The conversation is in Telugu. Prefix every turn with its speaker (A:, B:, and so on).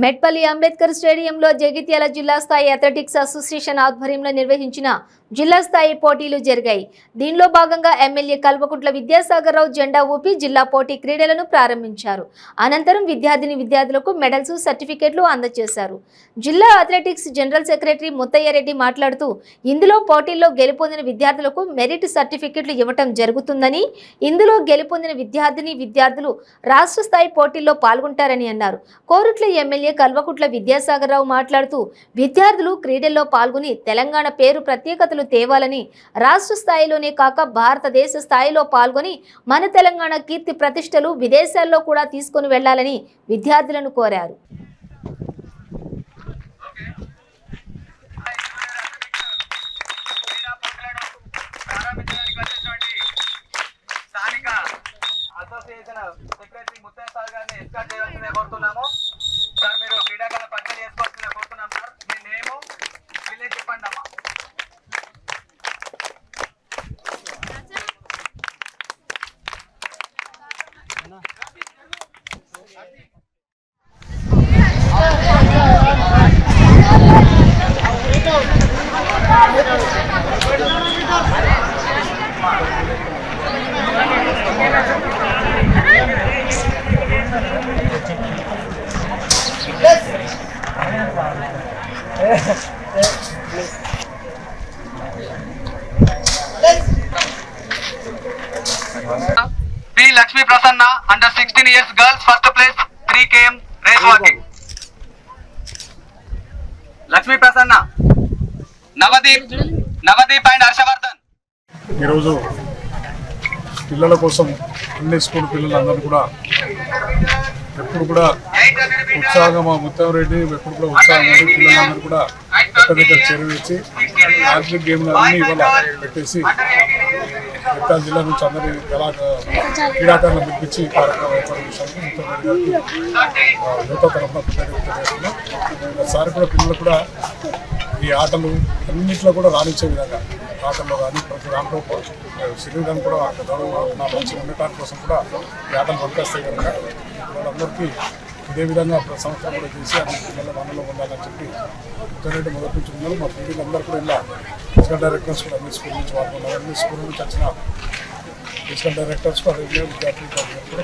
A: మెట్పల్లి అంబేద్కర్ స్టేడియంలో జగిత్యాల జిల్లా స్థాయి అథ్లెటిక్స్ అసోసియేషన్ ఆధ్వర్యంలో నిర్వహించిన జిల్లా స్థాయి పోటీలు జరిగాయి. దీనిలో భాగంగా ఎమ్మెల్యే కల్వకుంట్ల విద్యాసాగర్ రావు జెండా ఊపి జిల్లా పోటీ క్రీడలను ప్రారంభించారు. అనంతరం విద్యార్థులకు మెడల్స్, సర్టిఫికెట్లు అందజేశారు. జిల్లా athletics general secretary Muthayya Reddy మాట్లాడుతూ, ఇందులో పోటీల్లో గెలుపొందిన విద్యార్థులకు మెరిట్ సర్టిఫికెట్లు ఇవ్వటం జరుగుతుందని, ఇందులో గెలుపొందిన విద్యార్థులు రాష్ట్ర స్థాయి పోటీల్లో పాల్గొంటారని అన్నారు. కోరుట్ల ఎమ్మెల్యే కల్వకుంట్ల విద్యాసాగర్ రావు మాట్లాడుతూ, విద్యార్థులు క్రీడల్లో పాల్గొని తెలంగాణ పేరు ప్రత్యేకతలు తేవాలని, రాష్ట్ర స్థాయిలోనే కాక భారతదేశ స్థాయిలో పాల్గొని మన తెలంగాణ కీర్తి ప్రతిష్టలు విదేశాల్లో కూడా తీసుకొని వెళ్లాలని విద్యార్థులను కోరారు.
B: మీరు క్రీడాకారుల పరిచయం చేసుకోవాల్సిందిగా కోరుతున్నాం సార్. మీ నేము, విలేజ్ చెప్పండి అమ్మా. P. Lakshmi Prasanna, under 16 years girls, first place, 3 km race walking. Lakshmi Prasanna, Navadeep and Harshavardhan.
C: ఈరోజు పిల్లల కోసం అన్ని స్కూల్ పిల్లలందరూ కూడా ఎప్పుడు కూడా ఉత్సాహంగా మా ముత్తం రెడ్డి ఎప్పుడు కూడా ఉత్సాహంగా పిల్లలందరూ కూడా ఒక్క దగ్గర చేరవేసి ఆర్థిక గేమ్లు అన్నీ ఇవాళ పెట్టేసి జగిత్యాల జిల్లా నుంచి అందరి క్రీడాకారులను పిలిపించి కార్యక్రమం ఏర్పాటు చేశాము. ముత్తం రెడ్డి గారికి యువత తరఫున తెలియజేస్తున్నాం. సార్ కూడా పిల్లలు కూడా ఈ ఆటలు అన్నింటిలో కూడా రాణించే విధంగా ఆటల్లో కానీ ప్రతి దాంట్లో శరీరం కూడా మంచిగా ఉండటానికి కోసం కూడా ఈ ఆటలు పంపిస్తాయి కనుక వాళ్ళందరికీ ఇదే విధంగా ప్రతి సంవత్సరం కూడా చేసి అన్ని పిల్లల మనలో ఉండాలని చెప్పి ముత్తరెడ్డి మొదటి నుంచి ఉన్నారు. మా పిల్లలందరూ కూడా ఇలా ఫిజికల్ డైరెక్టర్స్ కూడా అన్ని స్కూల్ నుంచి వాడుతున్నారు. అన్ని స్కూల్ నుంచి వచ్చిన ఫిజికల్ డైరెక్టర్స్ కూడా విద్యార్థులు కూడా